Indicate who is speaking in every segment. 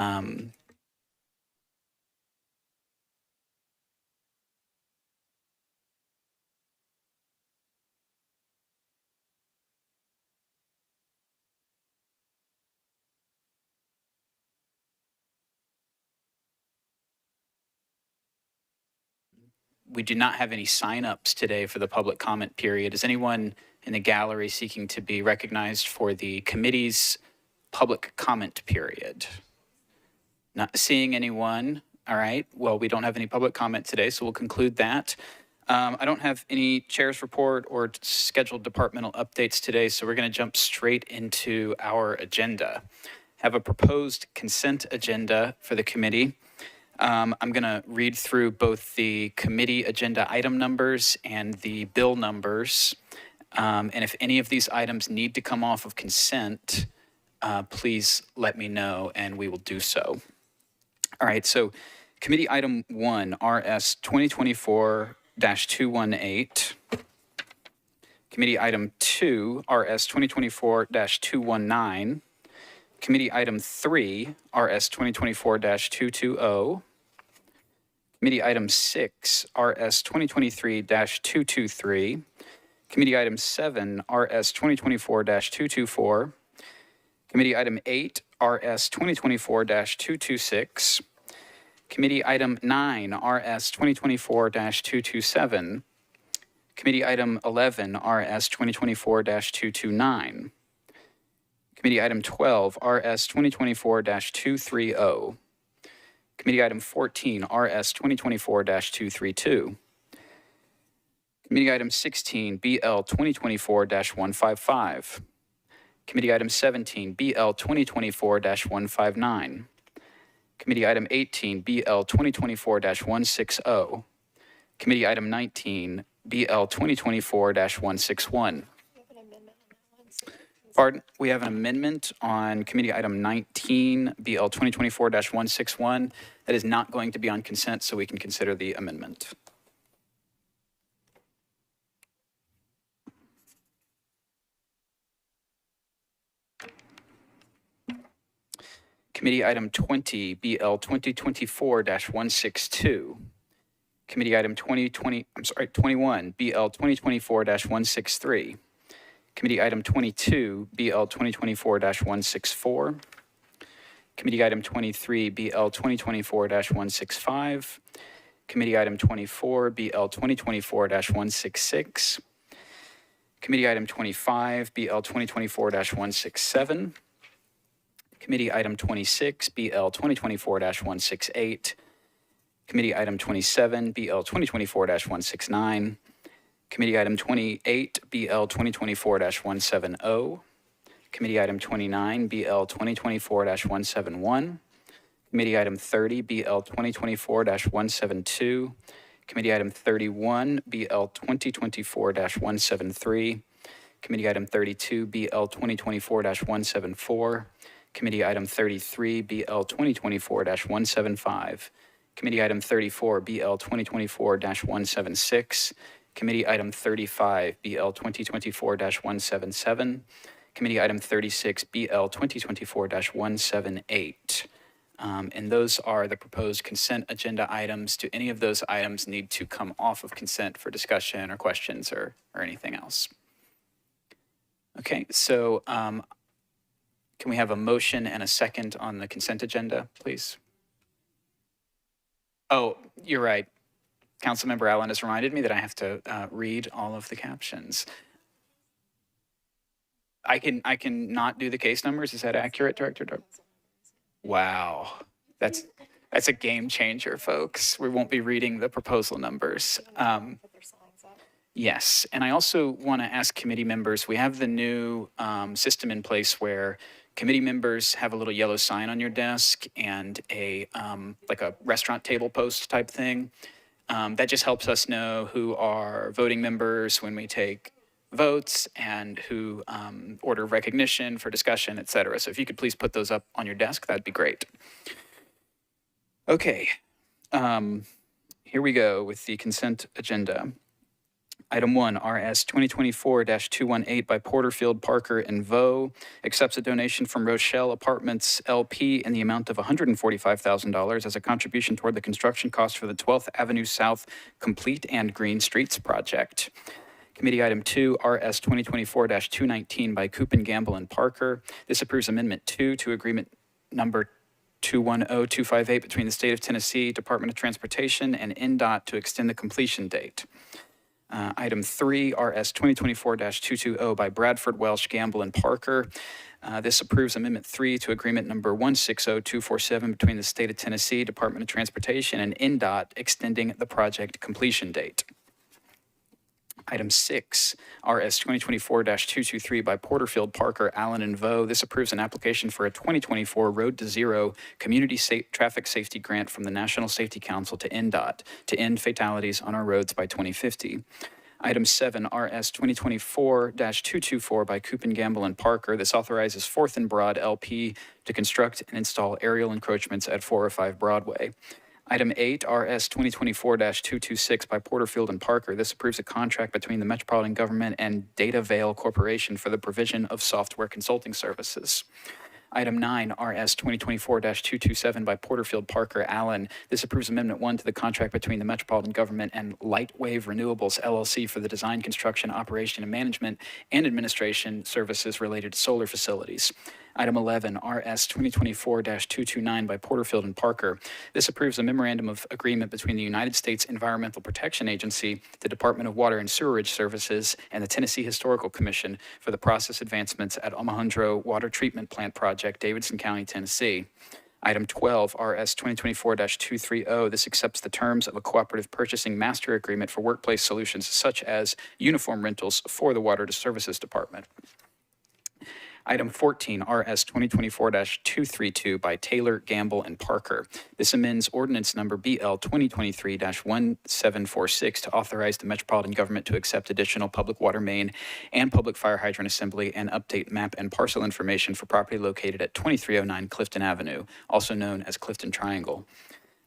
Speaker 1: We do not have any sign-ups today for the public comment period. Is anyone in the gallery seeking to be recognized for the committee's public comment period? Not seeing anyone. All right. Well, we don't have any public comment today, so we'll conclude that. I don't have any chair's report or scheduled departmental updates today, so we're going to jump straight into our agenda. Have a proposed consent agenda for the committee. I'm going to read through both the committee agenda item numbers and the bill numbers. And if any of these items need to come off of consent, please let me know and we will do so. All right, so committee item 1, RS 2024-218. Committee item 2, RS 2024-219. Committee item 3, RS 2024-220. Committee item 6, RS 2023-223. Committee item 7, RS 2024-224. Committee item 8, RS 2024-226. Committee item 9, RS 2024-227. Committee item 11, RS 2024-229. Committee item 12, RS 2024-230. Committee item 14, RS 2024-232. Committee item 16, BL 2024-155. Committee item 17, BL 2024-159. Committee item 18, BL 2024-160. Committee item 19, BL 2024-161. Pardon, we have an amendment on committee item 19, BL 2024-161. That is not going to be on consent, so we can consider the amendment. Committee item 20, BL 2024-162. Committee item 21, BL 2024-163. Committee item 22, BL 2024-164. Committee item 23, BL 2024-165. Committee item 24, BL 2024-166. Committee item 25, BL 2024-167. Committee item 26, BL 2024-168. Committee item 27, BL 2024-169. Committee item 28, BL 2024-170. Committee item 29, BL 2024-171. Committee item 30, BL 2024-172. Committee item 31, BL 2024-173. Committee item 32, BL 2024-174. Committee item 33, BL 2024-175. Committee item 34, BL 2024-176. Committee item 35, BL 2024-177. Committee item 36, BL 2024-178. And those are the proposed consent agenda items. Do any of those items need to come off of consent for discussion or questions or anything else? Okay, so can we have a motion and a second on the consent agenda, please? Oh, you're right. Councilmember Allen has reminded me that I have to read all of the captions. I can not do the case numbers. Is that accurate, Director? Wow, that's a game changer, folks. We won't be reading the proposal numbers. Yes, and I also want to ask committee members, we have the new system in place where committee members have a little yellow sign on your desk and a like a restaurant table post type thing. That just helps us know who are voting members when we take votes and who order recognition for discussion, et cetera. So if you could please put those up on your desk, that'd be great. Okay, here we go with the consent agenda. Item 1, RS 2024-218 by Porterfield, Parker, and Vo, accepts a donation from Rochelle Apartments LP in the amount of $145,000 as a contribution toward the construction cost for the 12th Avenue South Complete and Green Streets project. Committee Item 2, RS 2024-219 by Coop Gamble and Parker. This approves Amendment 2 to Agreement Number 210258 between the State of Tennessee Department of Transportation and NDOT to extend the completion date. Item 3, RS 2024-220 by Bradford, Welsh, Gamble, and Parker. This approves Amendment 3 to Agreement Number 160247 between the State of Tennessee Department of Transportation and NDOT extending the project completion date. Item 6, RS 2024-223 by Porterfield, Parker, Allen, and Vo. This approves an application for a 2024 Road to Zero Community Traffic Safety Grant from the National Safety Council to NDOT to end fatalities on our roads by 2050. Item 7, RS 2024-224 by Coop Gamble and Parker. This authorizes Fourth and Broad LP to construct and install aerial encroachments at 405 Broadway. Item 8, RS 2024-226 by Porterfield and Parker. This approves a contract between the Metropolitan Government and Data Veil Corporation for the provision of software consulting services. Item 9, RS 2024-227 by Porterfield, Parker, Allen. This approves Amendment 1 to the contract between the Metropolitan Government and Lightwave Renewables, LLC for the design, construction, operation, and management and administration services related to solar facilities. Item 11, RS 2024-229 by Porterfield and Parker. This approves a memorandum of agreement between the United States Environmental Protection Agency, the Department of Water and Sewerage Services, and the Tennessee Historical Commission for the process advancements at Omohundro Water Treatment Plant Project, Davidson County, Tennessee. Item 12, RS 2024-230. This accepts the terms of a cooperative purchasing master agreement for workplace solutions such as uniform rentals for the Water Services Department. Item 14, RS 2024-232 by Taylor, Gamble, and Parker. This amends Ordinance Number BL 2023-1746 to authorize the Metropolitan Government to accept additional public water main and public fire hydrant assembly and update map and parcel information for property located at 2309 Clifton Avenue, also known as Clifton Triangle.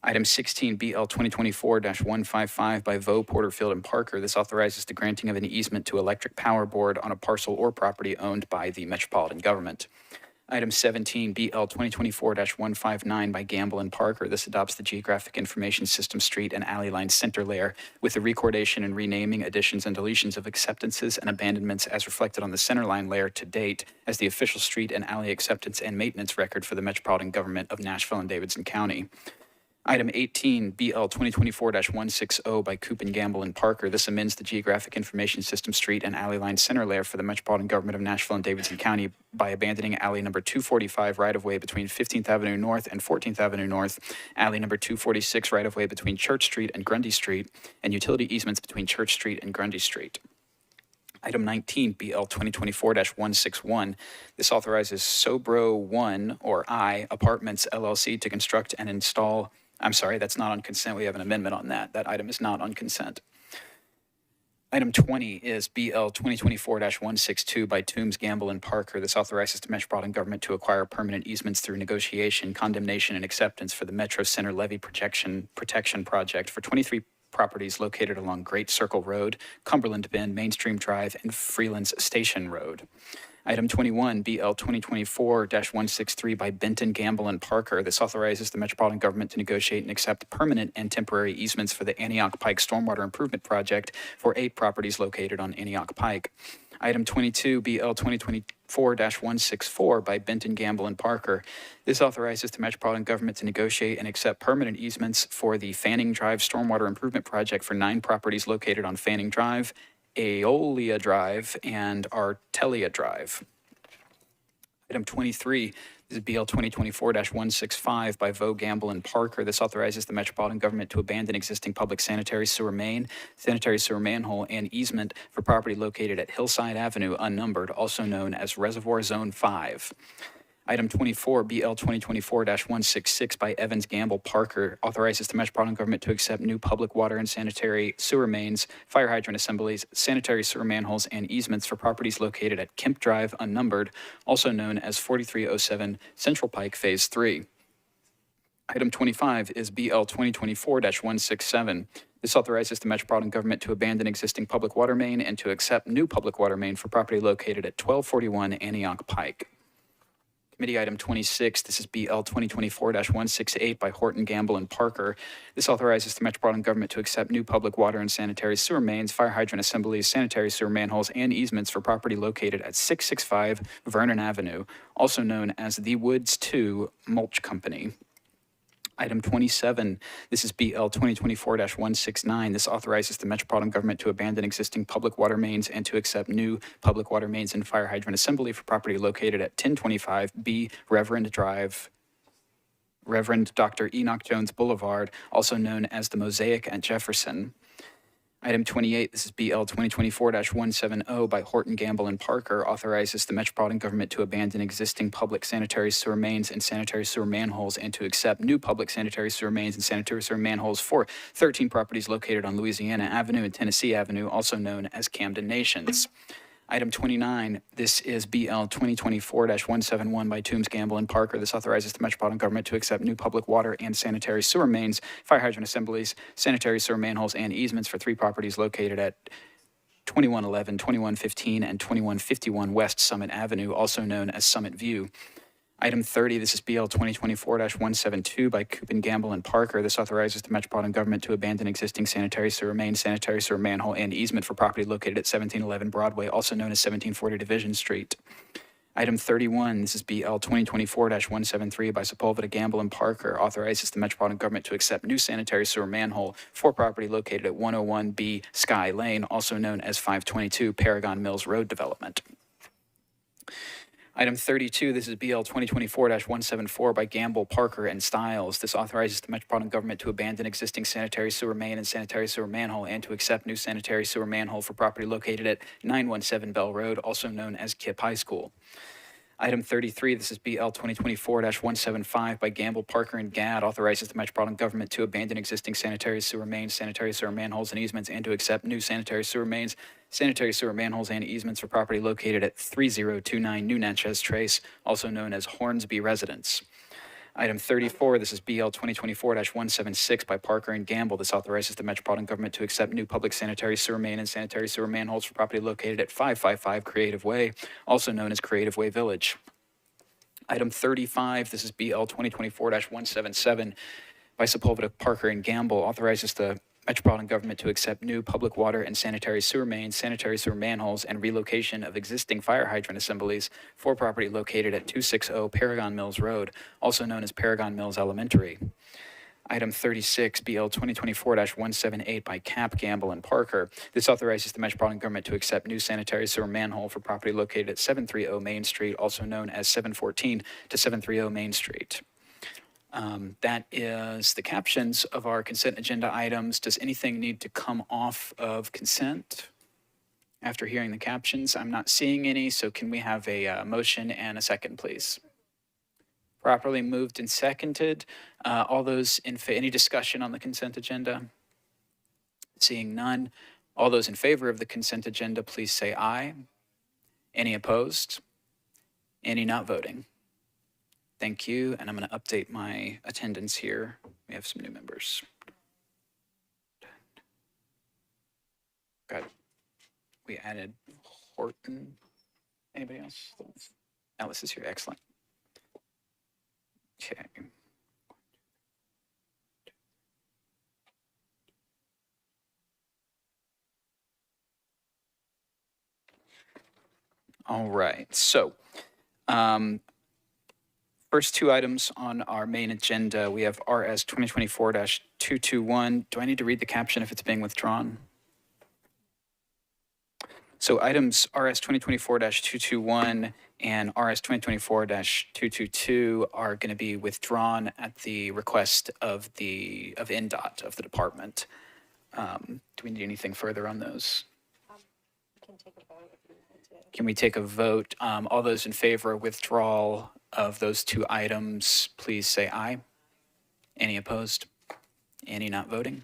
Speaker 1: Item 16, BL 2024-155 by Vo, Porterfield, and Parker. This authorizes the granting of an easement to Electric Power Board on a parcel or property owned by the Metropolitan Government. Item 17, BL 2024-159 by Gamble and Parker. This adopts the Geographic Information System street and alley line center layer with the recordation and renaming, additions, and deletions of acceptances and abandonments as reflected on the center line layer to date as the official street and alley acceptance and maintenance record for the Metropolitan Government of Nashville and Davidson County. Item 18, BL 2024-160 by Coop Gamble and Parker. This amends the Geographic Information System street and alley line center layer for the Metropolitan Government of Nashville and Davidson County by abandoning alley number 245 right-of-way between 15th Avenue North and 14th Avenue North, alley number 246 right-of-way between Church Street and Grundy Street, and utility easements between Church Street and Grundy Street. Item 19, BL 2024-161. This authorizes Sobro 1 or I Apartments LLC to construct and install. I'm sorry, that's not on consent. We have an amendment on that. That item is not on consent. Item 20 is BL 2024-162 by Toombs, Gamble, and Parker. This authorizes the Metropolitan Government to acquire permanent easements through negotiation, condemnation, and acceptance for the Metro Center Levee Protection Project for 23 properties located along Great Circle Road, Cumberland Bend, Mainstream Drive, and Freelands Station Road. Item 21, BL 2024-163 by Benton, Gamble, and Parker. This authorizes the Metropolitan Government to negotiate and accept permanent and temporary easements for the Antioch Pike Stormwater Improvement Project for 8 properties located on Antioch Pike. Item 22, BL 2024-164 by Benton, Gamble, and Parker. This authorizes the Metropolitan Government to negotiate and accept permanent easements for the Fanning Drive Stormwater Improvement Project for 9 properties located on Fanning Drive, Aeolia Drive, and Artelia Drive. Item 23 is BL 2024-165 by Vo, Gamble, and Parker. This authorizes the Metropolitan Government to abandon existing public sanitary sewer main, sanitary sewer manhole, and easement for property located at Hillside Avenue, unnumbered, also known as Reservoir Zone 5. Item 24, BL 2024-166 by Evans, Gamble, Parker authorizes the Metropolitan Government to accept new public water and sanitary sewer mains, fire hydrant assemblies, sanitary sewer manholes, and easements for properties located at Kemp Drive, unnumbered, also known as 4307 Central Pike, Phase 3. Item 25 is BL 2024-167. This authorizes the Metropolitan Government to abandon existing public water main and to accept new public water main for property located at 1241 Antioch Pike. Committee item 26, this is BL 2024-168 by Horton, Gamble, and Parker. This authorizes the Metropolitan Government to accept new public water and sanitary sewer mains, fire hydrant assemblies, sanitary sewer manholes, and easements for property located at 665 Vernon Avenue, also known as the Woods 2 Mulch Company. Item 27, this is BL 2024-169. This authorizes the Metropolitan Government to abandon existing public water mains and to accept new public water mains and fire hydrant assembly for property located at 1025 B Reverend Drive, Reverend Dr. Enoch Jones Boulevard, also known as the Mosaic at Jefferson. Item 28, this is BL 2024-170 by Horton, Gamble, and Parker, authorizes the Metropolitan Government to abandon existing public sanitary sewer mains and sanitary sewer manholes and to accept new public sanitary sewer mains and sanitary sewer manholes for 13 properties located on Louisiana Avenue and Tennessee Avenue, also known as Camden Nations. Item 29, this is BL 2024-171 by Toombs, Gamble, and Parker. This authorizes the Metropolitan Government to accept new public water and sanitary sewer mains, fire hydrant assemblies, sanitary sewer manholes, and easements for 3 properties located at 2111, 2115, and 2151 West Summit Avenue, also known as Summit View. Item 30, this is BL 2024-172 by Coupin, Gamble, and Parker. This authorizes the Metropolitan Government to abandon existing sanitary sewer main, sanitary sewer manhole, and easement for property located at 1711 Broadway, also known as 1740 Division Street. Item 31, this is BL 2024-173 by Sepulveda, Gamble, and Parker, authorizes the Metropolitan Government to accept new sanitary sewer manhole for property located at 101B Sky Lane, also known as 522 Paragon Mills Road Development. Item 32, this is BL 2024-174 by Gamble, Parker, and Stiles. This authorizes the Metropolitan Government to abandon existing sanitary sewer main and sanitary sewer manhole and to accept new sanitary sewer manhole for property located at 917 Bell Road, also known as Kipp High School. Item 33, this is BL 2024-175 by Gamble, Parker, and Gadd, authorizes the Metropolitan Government to abandon existing sanitary sewer mains, sanitary sewer manholes, and easements, and to accept new sanitary sewer mains, sanitary sewer manholes, and easements for property located at 3029 New Natchez Trace, also known as Hornsby Residence. Item 34, this is BL 2024-176 by Parker and Gamble. This authorizes the Metropolitan Government to accept new public sanitary sewer main and sanitary sewer manholes for property located at 555 Creative Way, also known as Creative Way Village. Item 35, this is BL 2024-177 by Sepulveda, Parker, and Gamble, authorizes the Metropolitan Government to accept new public water and sanitary sewer mains, sanitary sewer manholes, and relocation of existing fire hydrant assemblies for property located at 260 Paragon Mills Road, also known as Paragon Mills Elementary. Item 36, BL 2024-178 by Cap, Gamble, and Parker. This authorizes the Metropolitan Government to accept new sanitary sewer manhole for property located at 730 Main Street, also known as 714 to 730 Main Street. That is the captions of our consent agenda items. Does anything need to come off of consent after hearing the captions? I'm not seeing any, so can we have a motion and a second, please? Properly moved and seconded. All those in any discussion on the consent agenda? Seeing none. All those in favor of the consent agenda, please say aye. Any opposed? Any not voting? Thank you, and I'm going to update my attendance here. We have some new members. Got, we added Horton. Anybody else? Alice is here, excellent. Okay. All right, so first 2 items on our main agenda, we have RS 2024-221. Do I need to read the caption if it's being withdrawn? So items RS 2024-221 and RS 2024-222 are going to be withdrawn at the request of NDOT, of the department. Do we need anything further on those? Can we take a vote? All those in favor of withdrawal of those 2 items, please say aye. Any opposed? Any not voting?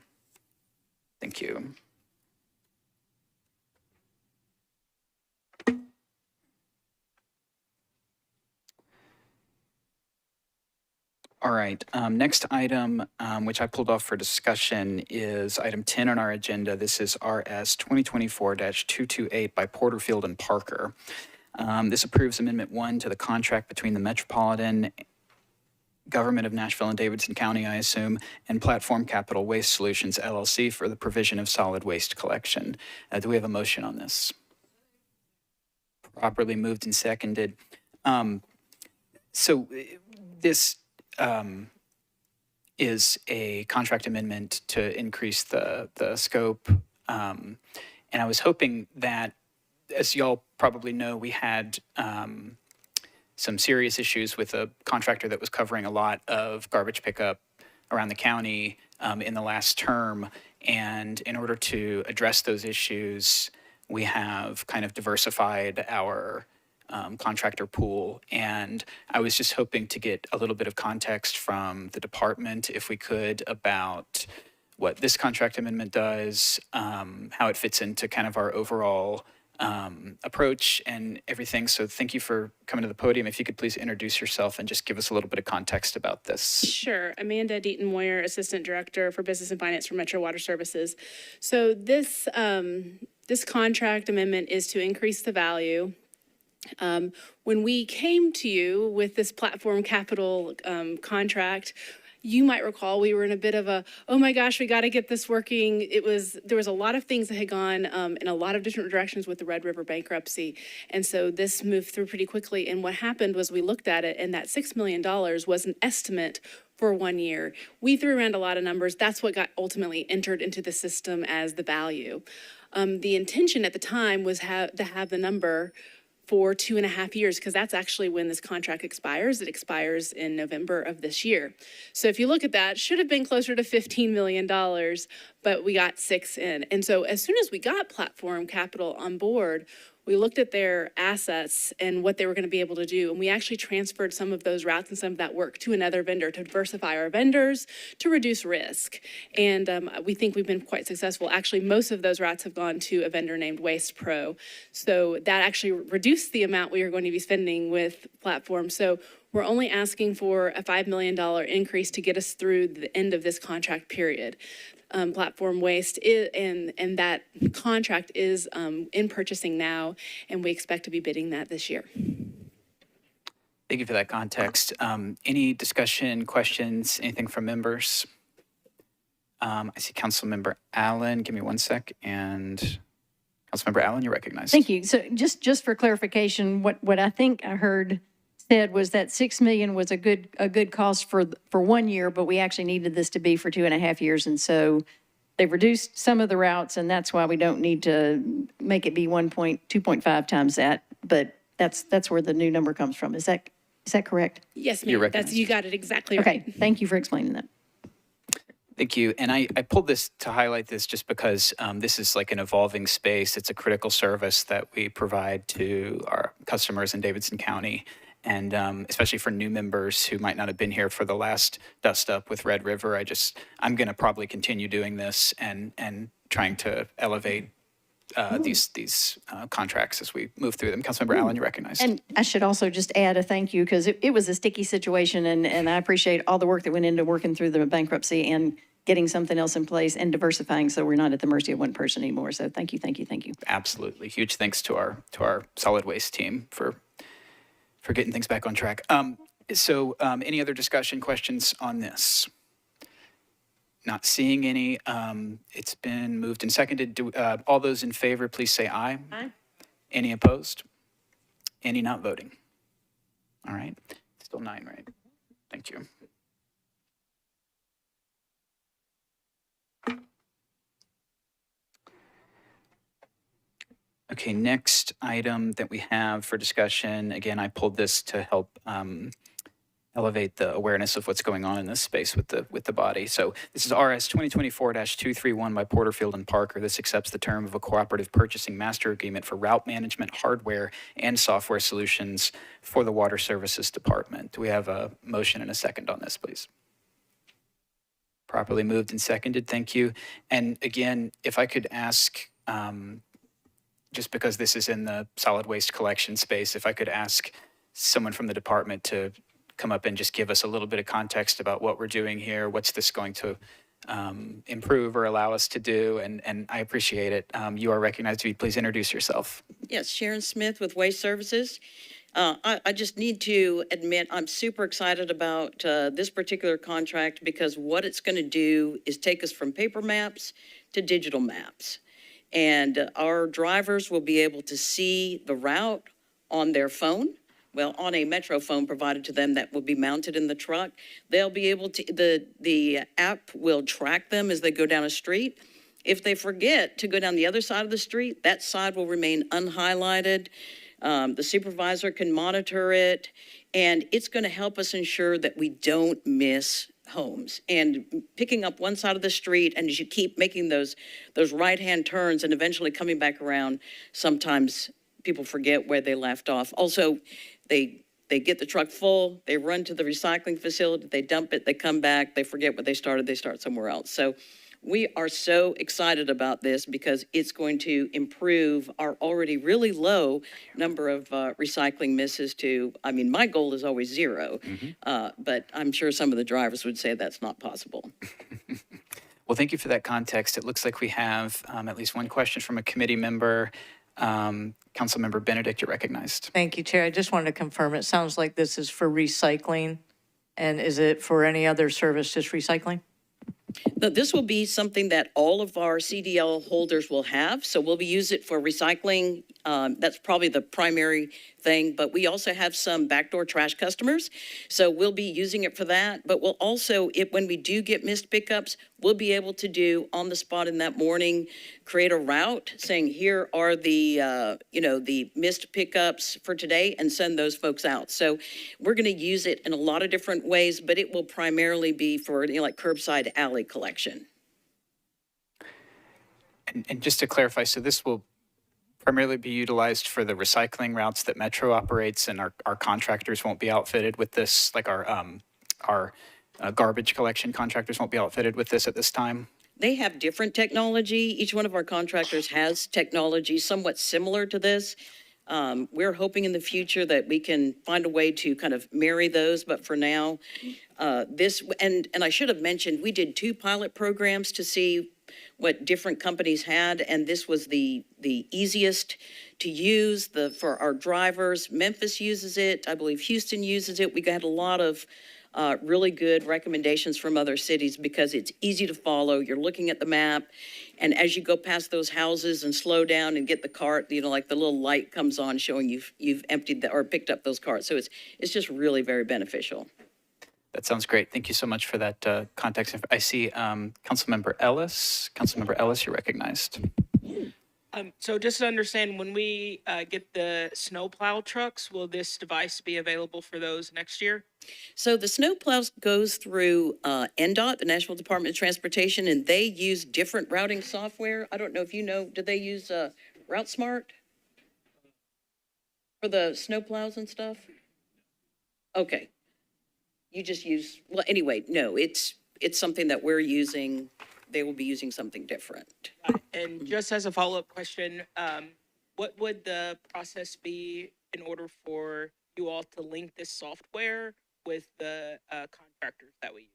Speaker 1: Thank you. All right. Next item, which I pulled off for discussion, is item 10 on our agenda. This is RS 2024-228 by Porterfield and Parker. This approves Amendment 1 to the contract between the Metropolitan Government of Nashville and Davidson County, I assume, and Platform Capital Waste Solutions, LLC, for the provision of solid waste collection. Do we have a motion on this? Properly moved and seconded. So this is a contract amendment to increase the scope. And I was hoping that, as y'all probably know, we had some serious issues with a contractor that was covering a lot of garbage pickup around the county in the last term. And in order to address those issues, we have kind of diversified our contractor pool. And I was just hoping to get a little bit of context from the department, if we could, about what this contract amendment does, how it fits into kind of our overall approach and everything. So thank you for coming to the podium. If you could please introduce yourself and just give us a little bit of context about this.
Speaker 2: Sure. Amanda Deaton-Moyer, Assistant Director for Business and Finance for Metro Water Services. So this contract amendment is to increase the value. When we came to you with this platform capital contract, you might recall we were in a bit of a, oh my gosh, we got to get this working. There was a lot of things that had gone in a lot of different directions with the Red River bankruptcy. And so this moved through pretty quickly. And what happened was we looked at it, and that $6 million was an estimate for 1 year. We threw around a lot of numbers. That's what got ultimately entered into the system as the value. The intention at the time was to have the number for 2.5 years, because that's actually when this contract expires. It expires in November of this year. So if you look at that, should have been closer to $15 million, but we got 6 in. And so as soon as we got Platform Capital on board, we looked at their assets and what they were going to be able to do. And we actually transferred some of those routes and some of that work to another vendor to diversify our vendors, to reduce risk. And we think we've been quite successful. Actually, most of those routes have gone to a vendor named Waste Pro. So that actually reduced the amount we are going to be spending with Platform. So we're only asking for a $5 million increase to get us through the end of this contract period. Platform Waste and that contract is in purchasing now, and we expect to be bidding that this year.
Speaker 1: Thank you for that context. Any discussion, questions, anything from members? I see Councilmember Allen. Give me 1 sec. And Councilmember Allen, you're recognized.
Speaker 3: Thank you. So just for clarification, what I think I heard said was that $6 million was a good cost for 1 year, but we actually needed this to be for 2.5 years. And so they've reduced some of the routes, and that's why we don't need to make it be 2.5 times that. But that's where the new number comes from. Is that correct?
Speaker 2: Yes, ma'am. You got it exactly right.
Speaker 3: Okay. Thank you for explaining that.
Speaker 1: Thank you. And I pulled this to highlight this just because this is like an evolving space. It's a critical service that we provide to our customers in Davidson County. And especially for new members who might not have been here for the last dust up with Red River, I'm going to probably continue doing this and trying to elevate these contracts as we move through them. Councilmember Allen, you're recognized.
Speaker 3: And I should also just add a thank you, because it was a sticky situation, and I appreciate all the work that went into working through the bankruptcy and getting something else in place and diversifying, so we're not at the mercy of one person anymore. So thank you.
Speaker 1: Absolutely. Huge thanks to our solid waste team for getting things back on track. Any other discussion, questions on this? Not seeing any. It's been moved and seconded. All those in favor, please say aye.
Speaker 2: Aye.
Speaker 1: Any opposed? Any not voting? All right. Still 9, right? Thank you. Okay, next item that we have for discussion, again, I pulled this to help elevate the awareness of what's going on in this space with the body. So this is RS 2024-231 by Porterfield and Parker. This accepts the term of a cooperative purchasing master agreement for route management hardware and software solutions for the Water Services Department. Do we have a motion and a second on this, please? Properly moved and seconded. Thank you. And again, if I could ask, just because this is in the solid waste collection space, if I could ask someone from the department to come up and just give us a little bit of context about what we're doing here, what's this going to improve or allow us to do, and I appreciate it. You are recognized. If you'd please introduce yourself.
Speaker 4: Yes, Sharon Smith with Waste Services. I just need to admit, I'm super excited about this particular contract because what it's going to do is take us from paper maps to digital maps. And our drivers will be able to see the route on their phone, well, on a Metro phone provided to them that will be mounted in the truck. They'll be able to, the app will track them as they go down a street. If they forget to go down the other side of the street, that side will remain unhighlighted. The supervisor can monitor it, and it's going to help us ensure that we don't miss homes. And picking up one side of the street, and as you keep making those right-hand turns and eventually coming back around, sometimes people forget where they left off. Also, they get the truck full, they run to the recycling facility, they dump it, they come back, they forget where they started, they start somewhere else. So we are so excited about this because it's going to improve our already really low number of recycling misses to, I mean, my goal is always zero, but I'm sure some of the drivers would say that's not possible.
Speaker 1: Well, thank you for that context. It looks like we have at least one question from a committee member. Councilmember Benedict, you're recognized.
Speaker 5: Thank you, Chair. I just wanted to confirm, it sounds like this is for recycling. And is it for any other service, just recycling?
Speaker 4: Now, this will be something that all of our CDL holders will have. So we'll use it for recycling. That's probably the primary thing, but we also have some backdoor trash customers. So we'll be using it for that. But we'll also, when we do get missed pickups, we'll be able to do on the spot in that morning, create a route saying, here are the, the missed pickups for today and send those folks out. So we're going to use it in a lot of different ways, but it will primarily be for like curbside alley collection.
Speaker 1: And just to clarify, so this will primarily be utilized for the recycling routes that Metro operates, and our contractors won't be outfitted with this, like our garbage collection contractors won't be outfitted with this at this time?
Speaker 4: They have different technology. Each one of our contractors has technology somewhat similar to this. We're hoping in the future that we can find a way to kind of marry those, but for now, this, and I should have mentioned, we did 2 pilot programs to see what different companies had, and this was the easiest to use for our drivers. Memphis uses it. I believe Houston uses it. We got a lot of really good recommendations from other cities because it's easy to follow. You're looking at the map, and as you go past those houses and slow down and get the cart, like the little light comes on showing you've emptied or picked up those carts. So it's just really very beneficial.
Speaker 1: That sounds great. Thank you so much for that context. I see Councilmember Ellis. Councilmember Ellis, you're recognized.
Speaker 6: So just to understand, when we get the snowplow trucks, will this device be available for those next year?
Speaker 4: So the snowplows goes through NDOT, the National Department of Transportation, and they use different routing software. I don't know if you know, do they use Route Smart for the snowplows and stuff? Okay. You just use, well, anyway, no, it's something that we're using. They will be using something different.
Speaker 6: And just as a follow-up question, what would the process be in order for you all to link this software with the contractors that we use?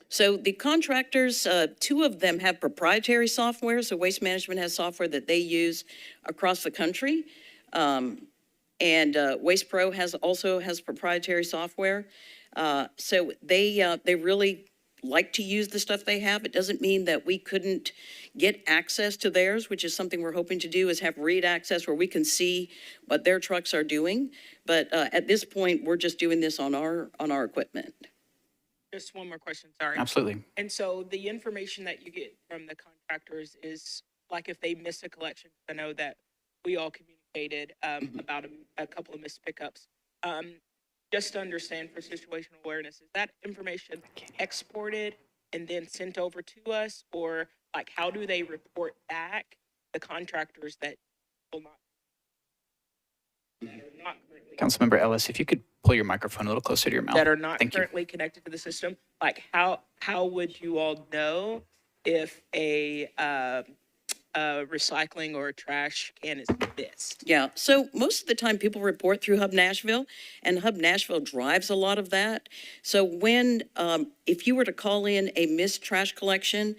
Speaker 4: So the contractors, 2 of them have proprietary software. So Waste Management has software that they use across the country. And Waste Pro also has proprietary software. So they really like to use the stuff they have. It doesn't mean that we couldn't get access to theirs, which is something we're hoping to do, is have read access where we can see what their trucks are doing. But at this point, we're just doing this on our equipment.
Speaker 6: Just one more question, sorry.
Speaker 1: Absolutely.
Speaker 6: And so the information that you get from the contractors is like if they miss a collection, I know that we all communicated about a couple of missed pickups. Just to understand for situational awareness, is that information exported and then sent over to us, or like how do they report back the contractors that will not?
Speaker 1: Councilmember Ellis, if you could pull your microphone a little closer to your mouth.
Speaker 6: That are not
Speaker 1: Thank you.
Speaker 6: currently connected to the system, like how would you all know if a recycling or a trash can is missed?
Speaker 4: Yeah, so most of the time people report through Hub Nashville, and Hub Nashville drives a lot of that. So when, if you were to call in a missed trash collection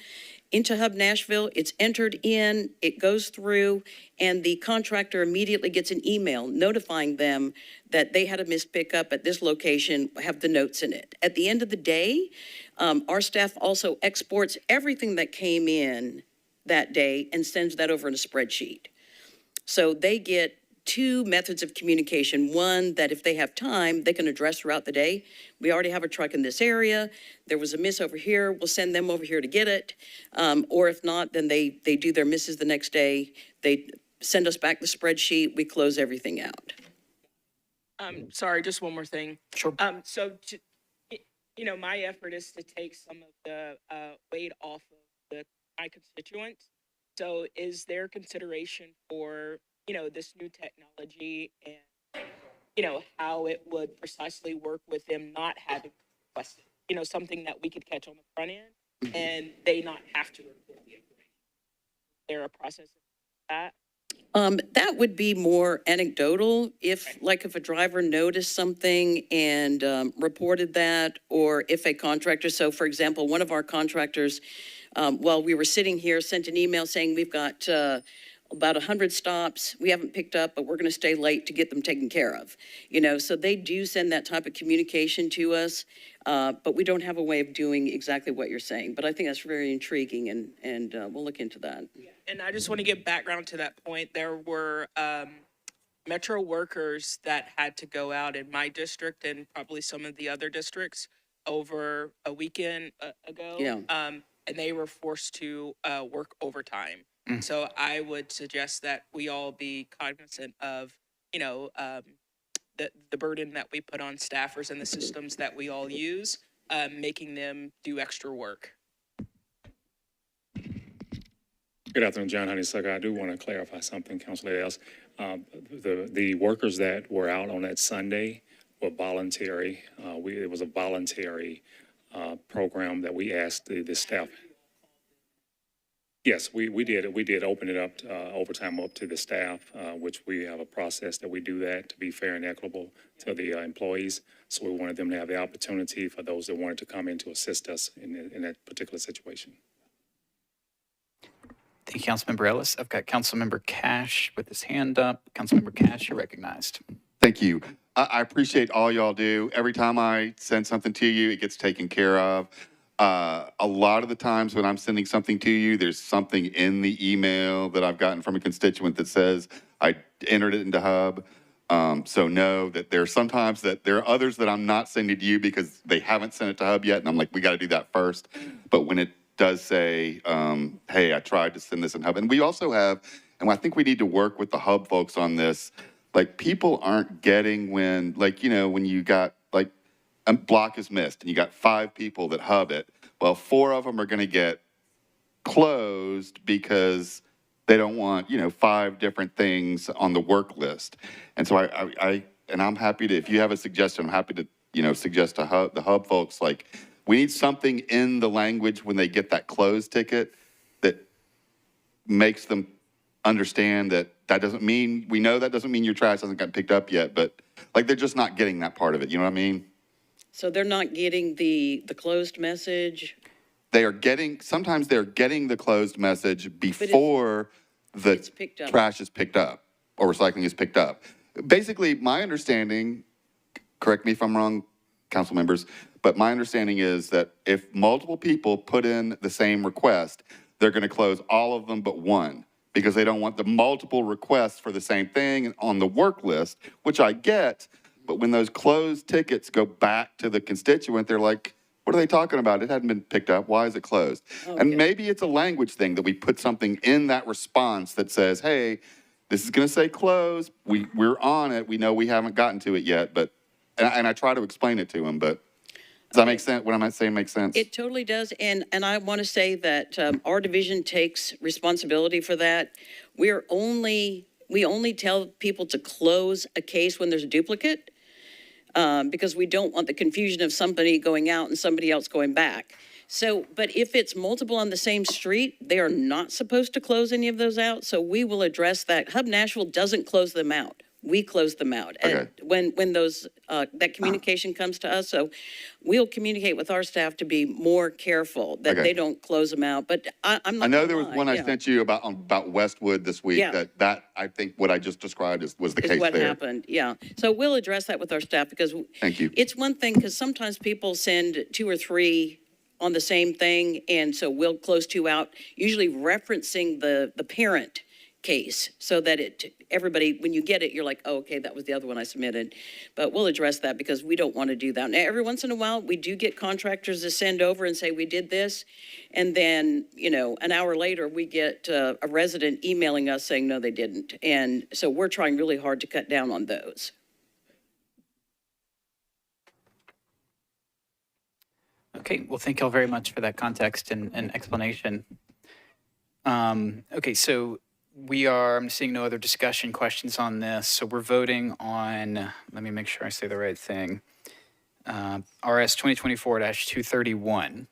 Speaker 4: into Hub Nashville, it's entered in, it goes through, and the contractor immediately gets an email notifying them that they had a missed pickup at this location, have the notes in it. At the end of the day, our staff also exports everything that came in that day and sends that over in a spreadsheet. So they get two methods of communication. One, that if they have time, they can address throughout the day. We already have a truck in this area. There was a miss over here. We'll send them over here to get it. Or if not, then they do their misses the next day. They send us back the spreadsheet. We close everything out.
Speaker 6: Sorry, just one more thing.
Speaker 1: Sure.
Speaker 6: My effort is to take some of the weight off of my constituents. So is there consideration for, this new technology and, how it would precisely work with them not having requested, something that we could catch on the front end and they not have to report the information? Is there a process of that?
Speaker 4: That would be more anecdotal if a driver noticed something and reported that, or if a contractor, so for example, one of our contractors, while we were sitting here, sent an email saying we've got about 100 stops we haven't picked up, but we're going to stay late to get them taken care of. So they do send that type of communication to us, but we don't have a way of doing exactly what you're saying. But I think that's very intriguing, and we'll look into that.
Speaker 6: And I just want to give background to that point. There were Metro workers that had to go out in my district and probably some of the other districts over a weekend ago.
Speaker 4: Yeah.
Speaker 6: And they were forced to work overtime. So I would suggest that we all be cognizant of, the burden that we put on staffers and the systems that we all use, making them do extra work.
Speaker 7: Good afternoon, John Honeysuckle. I do want to clarify something, Councilor Ailes. The workers that were out on that Sunday were voluntary. It was a voluntary program that we asked the staff. Yes, we did. We did open it up overtime up to the staff, which we have a process that we do that to be fair and equitable to the employees. So we wanted them to have the opportunity for those that wanted to come in to assist us in that particular situation.
Speaker 1: Thank you, Councilmember Ellis. I've got Councilmember Cash with his hand up. Councilmember Cash, you're recognized.
Speaker 8: Thank you. I appreciate all y'all do. Every time I send something to you, it gets taken care of. A lot of the times when I'm sending something to you, there's something in the email that I've gotten from a constituent that says I entered it into Hub. So know that there are sometimes that there are others that I'm not sending to you because they haven't sent it to Hub yet. And I'm like, we got to do that first. But when it does say, hey, I tried to send this in Hub. And we also have, and I think we need to work with the Hub folks on this. Like, people aren't getting when, when you got, a block is missed and you got 5 people that Hub it. Well, 4 of them are going to get closed because they don't want, 5 different things on the work list. And so I'm happy to, if you have a suggestion, I'm happy to, suggest to the Hub folks, we need something in the language when they get that closed ticket that makes them understand that doesn't mean, we know that doesn't mean your trash hasn't gotten picked up yet, but they're just not getting that part of it. You know what I mean?
Speaker 4: So they're not getting the closed message?
Speaker 8: Sometimes they're getting the closed message before the trash is picked up or recycling is picked up. Basically, my understanding, correct me if I'm wrong, council members, but my understanding is that if multiple people put in the same request, they're going to close all of them but one because they don't want the multiple requests for the same thing on the work list, which I get. But when those closed tickets go back to the constituent, they're like, what are they talking about? It hadn't been picked up. Why is it closed? Okay. And maybe it's a language thing that we put something in that response that says, hey, this is going to say closed. We're on it. We know we haven't gotten to it yet. But and I try to explain it to them. But does that make sense? What I'm saying makes sense? It
Speaker 4: totally does. And I want to say that our division takes responsibility for that. We only tell people to close a case when there's a duplicate. Because we don't want the confusion of somebody going out and somebody else going back. So, but if it's multiple on the same street, they are not supposed to close any of those out. So we will address that. Hub Nashville doesn't close them out. We close them out.
Speaker 8: Okay.
Speaker 4: And when those, that communication comes to us. So we'll communicate with our staff to be more careful that
Speaker 8: Okay.
Speaker 4: they don't close them out. But I'm not
Speaker 8: I know
Speaker 4: gonna
Speaker 8: there was
Speaker 4: lie,
Speaker 8: one I
Speaker 4: yeah,
Speaker 8: sent you about Westwood this week,
Speaker 4: Yeah.
Speaker 8: that I think what I just described was the
Speaker 4: is
Speaker 8: case
Speaker 4: what
Speaker 8: there.
Speaker 4: happened. Yeah. So we'll address that with our staff because
Speaker 8: Thank you.
Speaker 4: it's one thing because sometimes people send 2 or 3 on the same thing. And so we'll close 2 out, usually referencing the parent case so that everybody, when you get it, you're like, oh, okay, that was the other one I submitted. But we'll address that because we don't want to do that. Now, every once in a while, we do get contractors to send over and say, we did this. And then, an hour later, we get a resident emailing us saying, no, they didn't. And so we're trying really hard to cut down on those.
Speaker 1: Okay, well, thank you all very much for that context and explanation. Okay, so I'm seeing no other discussion questions on this. So we're voting on, let me make sure I say the right thing. RS 2024-231.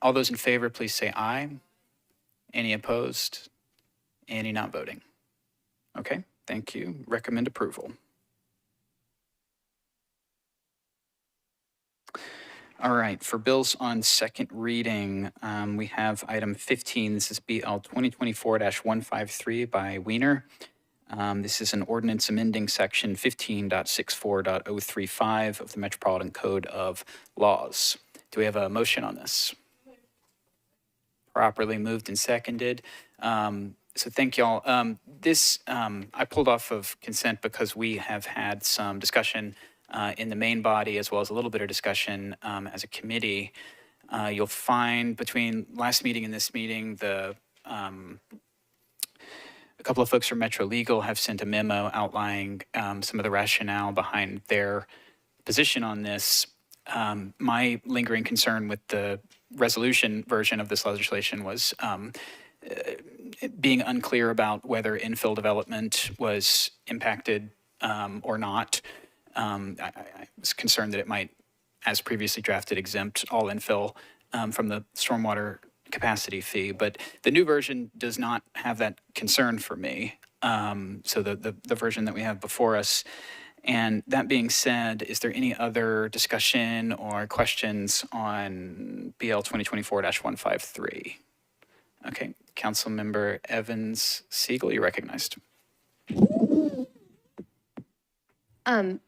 Speaker 1: All those in favor, please say aye. Any opposed? Any not voting? Okay, thank you. Recommend approval. All right, for bills on second reading, we have item 15. This is BL 2024-153 by Wiener. This is an ordinance amending section 15.64.035 of the Metropolitan Code of Laws. Do we have a motion on this? Properly moved and seconded. So thank y'all. I pulled off of consent because we have had some discussion in the main body, as well as a little bit of discussion as a committee. You'll find between last meeting and this meeting, a couple of folks from Metro Legal have sent a memo outlining some of the rationale behind their position on this. My lingering concern with the resolution version of this legislation was being unclear about whether infill development was impacted or not. I was concerned that it might, as previously drafted, exempt all infill from the stormwater capacity fee. But the new version does not have that concern for me. So the version that we have before us. And that being said, is there any other discussion or questions on BL 2024-153? Okay, Councilmember Evans Siegel, you're recognized.
Speaker 9: Do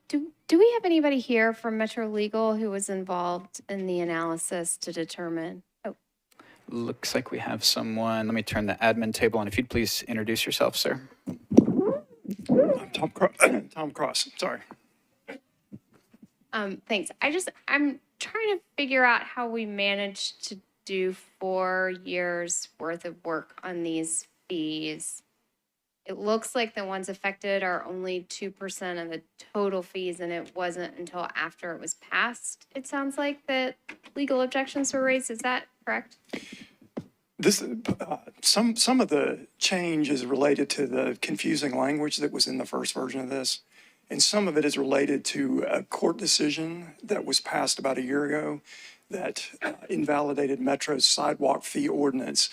Speaker 9: we have anybody here from Metro Legal who was involved in the analysis to determine? Oh,
Speaker 1: Looks like we have someone. Let me turn the admin table on. If you'd please introduce yourself, sir.
Speaker 10: I'm Tom Cross, sorry.
Speaker 9: thanks. I'm trying to figure out how we managed to do 4 years worth of work on these fees. It looks like the ones affected are only 2% of the total fees, and it wasn't until after it was passed, it sounds like, that legal objections were raised. Is that correct?
Speaker 10: This, some of the change is related to the confusing language that was in the first version of this. And some of it is related to a court decision that was passed about a year ago that invalidated Metro's sidewalk fee ordinance.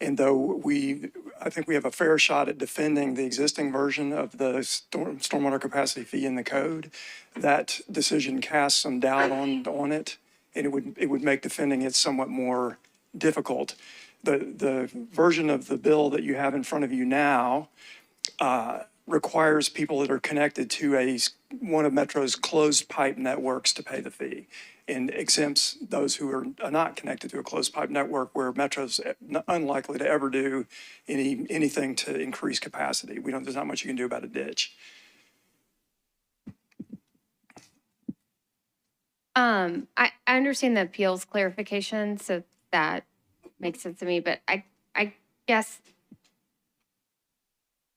Speaker 10: And though I think we have a fair shot at defending the existing version of the stormwater capacity fee in the code, that decision casts some doubt on it, and it would make defending it somewhat more difficult. The version of the bill that you have in front of you now requires people that are connected to one of Metro's closed pipe networks to pay the fee, and exempts those who are not connected to a closed pipe network, where Metro's unlikely to ever do anything to increase capacity. There's not much you can do about a ditch.
Speaker 9: I understand the appeals clarification, so that makes sense to me, but I guess,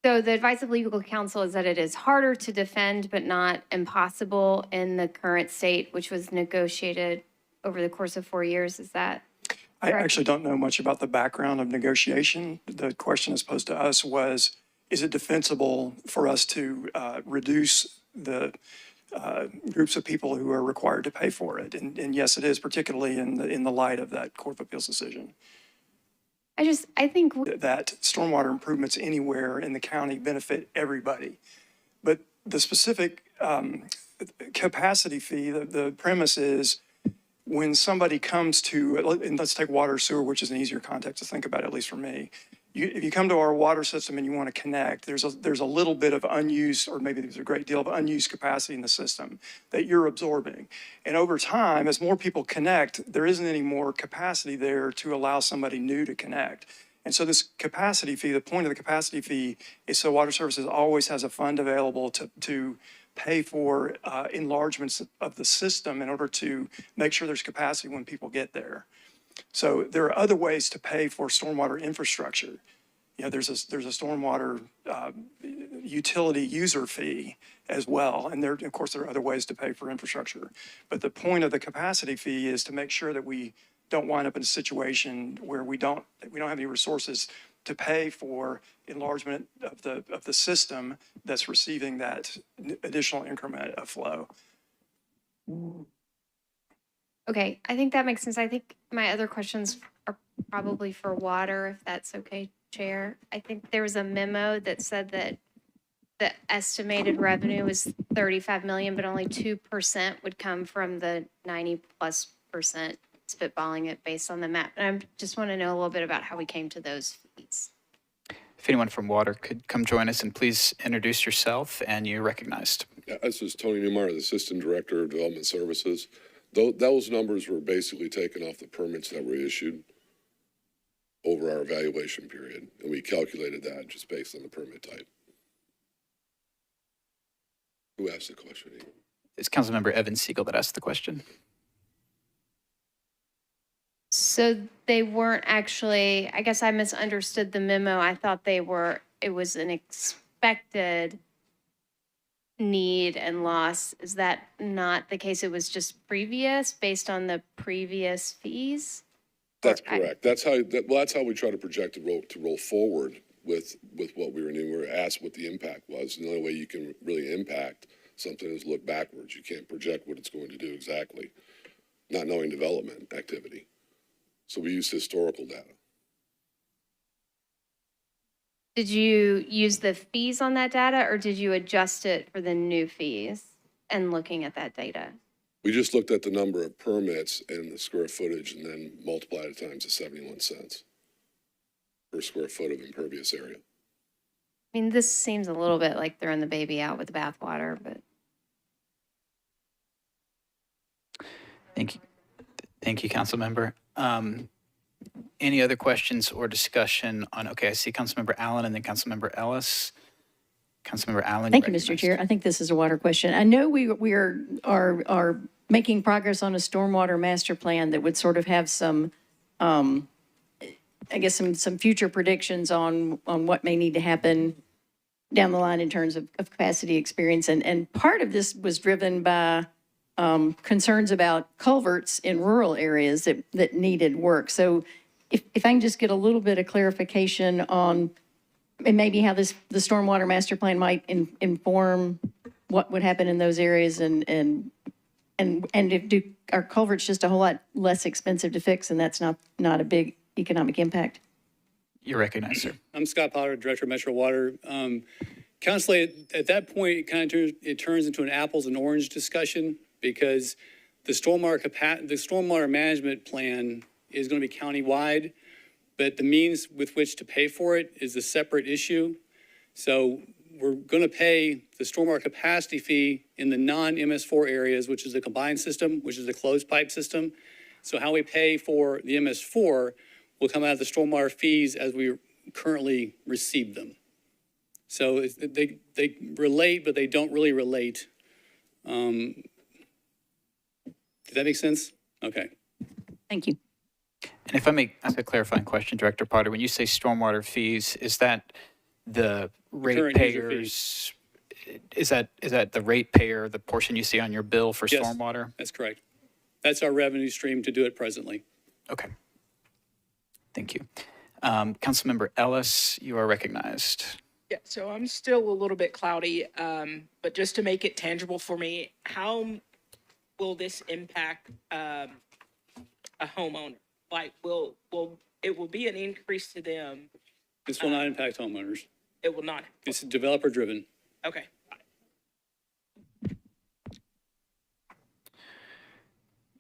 Speaker 9: so the advice of legal counsel is that it is harder to defend, but not impossible in the current state, which was negotiated over the course of 4 years. Is that
Speaker 10: I
Speaker 9: correct?
Speaker 10: actually don't know much about the background of negotiation. The question as posed to us was, is it defensible for us to reduce the groups of people who are required to pay for it. And yes, it is, particularly in the light of that Court of Appeals decision.
Speaker 9: I think
Speaker 10: That stormwater improvements anywhere in the county benefit everybody. But the specific capacity fee, the premise is when somebody comes to, and let's take water sewer, which is an easier context to think about, at least for me. If you come to our water system and you want to connect, there's a little bit of unused, or maybe there's a great deal of unused capacity in the system that you're absorbing. And over time, as more people connect, there isn't any more capacity there to allow somebody new to connect. And so this capacity fee, the point of the capacity fee is so Water Services always has a fund available to pay for enlargements of the system in order to make sure there's capacity when people get there. So there are other ways to pay for stormwater infrastructure. You know, there's a stormwater utility user fee as well. And there, of course, there are other ways to pay for infrastructure. But the point of the capacity fee is to make sure that we don't wind up in a situation where we don't have any resources to pay for enlargement of the system that's receiving that additional increment of flow.
Speaker 9: Okay, I think that makes sense. I think my other questions are probably for water, if that's okay, Chair. I think there was a memo that said that the estimated revenue was 35 million, but only 2% would come from the 90+%, spitballing it based on the map. And I just want to know a little bit about how we came to those fees.
Speaker 1: If anyone from water could come join us, and please introduce yourself, and you're recognized.
Speaker 11: Yeah, this is Tony Newmeyer, the Assistant Director of Development Services. Those numbers were basically taken off the permits that were issued over our evaluation period, and we calculated that just based on the permit type. Who asked the question?
Speaker 1: It's Councilmember Evan Siegel that asked the question.
Speaker 9: So they weren't actually, I guess I misunderstood the memo. I thought it was an expected need and loss. Is that not the case? It was just previous, based on the previous fees?
Speaker 11: That's correct. That's how we try to project to roll forward with what we were doing. We were asked what the impact was. The only way you can really impact something is look backwards. You can't project what it's going to do exactly, not knowing development activity. So we use historical data.
Speaker 9: Did you use the fees on that data, or did you adjust it for the new fees and looking at that data?
Speaker 11: We just looked at the number of permits and the square footage and then multiplied it times the 71 cents per square foot of impervious area.
Speaker 9: I mean, this seems a little bit like throwing the baby out with the bathwater, but.
Speaker 1: Thank you. Thank you, Councilmember. Any other questions or discussion on, okay, I see Councilmember Allen and then Councilmember Ellis. Councilmember Allen.
Speaker 3: Thank you, Mr. Chair. I think this is a water question. I know we are making progress on a stormwater master plan that would sort of have some, I guess, some future predictions on what may need to happen down the line in terms of capacity experience. And part of this was driven by concerns about culverts in rural areas that needed work. So if I can just get a little bit of clarification on and maybe how the stormwater master plan might inform what would happen in those areas, and if are culverts just a whole lot less expensive to fix, and that's not a big economic impact?
Speaker 1: You're recognized, sir.
Speaker 12: I'm Scott Potter, Director of Metro Water. Council, at that point, it turns into an apples and orange discussion, because the stormwater management plan is going to be countywide, but the means with which to pay for it is a separate issue. So we're going to pay the stormwater capacity fee in the non-MS4 areas, which is the combined system, which is the closed pipe system. So how we pay for the MS4 will come out of the stormwater fees as we currently receive them. So they relate, but they don't really relate. Did that make sense? Okay.
Speaker 3: Thank you.
Speaker 1: And if I may ask a clarifying question, Director Potter, when you say stormwater fees, is that the ratepayers? Is that the ratepayer, the portion you see on your bill for
Speaker 12: Yes,
Speaker 1: stormwater?
Speaker 12: that's correct. That's our revenue stream to do it presently.
Speaker 1: Okay. Thank you. Councilmember Ellis, you are recognized.
Speaker 6: Yeah, so I'm still a little bit cloudy, but just to make it tangible for me, how will this impact a homeowner? Like, it will be an increase to them?
Speaker 12: This will not impact homeowners.
Speaker 6: It will not?
Speaker 12: It's developer driven.
Speaker 6: Okay.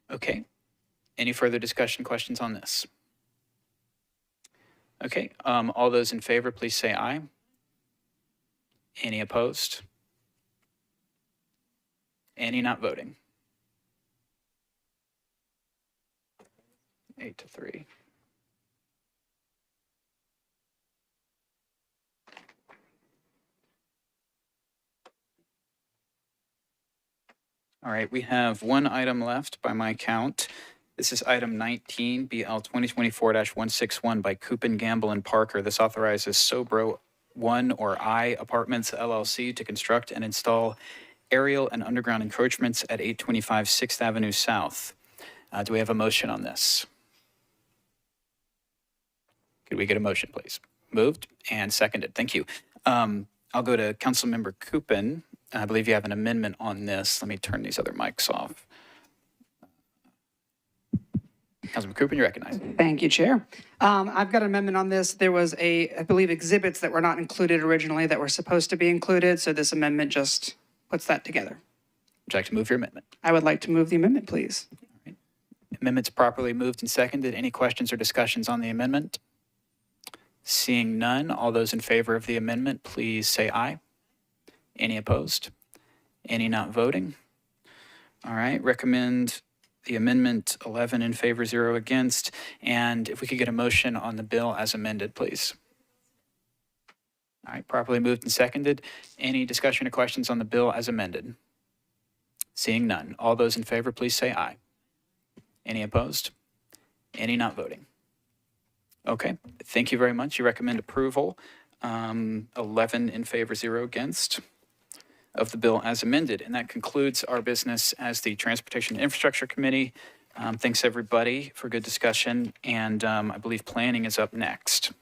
Speaker 1: Okay. Any further discussion, questions on this? Okay, all those in favor, please say aye. Any opposed? Any not voting? 8-3. All right, we have one item left by my count. This is item 19, BL 2024-161 by Coopin, Gamble, and Parker. This authorizes Sobro 1 or I Apartments LLC to construct and install aerial and underground encroachments at 825 6th Avenue South. Do we have a motion on this? Could we get a motion, please? Moved and seconded. Thank you. I'll go to Councilmember Coopin. I believe you have an amendment on this. Let me turn these other mics off. Councilman Coopin, you're recognized.
Speaker 13: Thank you, Chair. I've got an amendment on this. There was I believe, exhibits that were not included originally that were supposed to be included, so this amendment just puts that together.
Speaker 1: Would you like to move your amendment?
Speaker 13: I would like to move the amendment, please.
Speaker 1: Amendment's properly moved and seconded. Any questions or discussions on the amendment? Seeing none, all those in favor of the amendment, please say aye. Any opposed? Any not voting? All right, recommend the amendment 11 in favor, 0 against. And if we could get a motion on the bill as amended, please. All right, properly moved and seconded. Any discussion or questions on the bill as amended? Seeing none, all those in favor, please say aye. Any opposed? Any not voting? Okay, thank you very much. You recommend approval. 11 in favor, 0 against of the bill as amended. And that concludes our business as the Transportation and Infrastructure Committee. Thanks, everybody, for good discussion. And I believe planning is up next.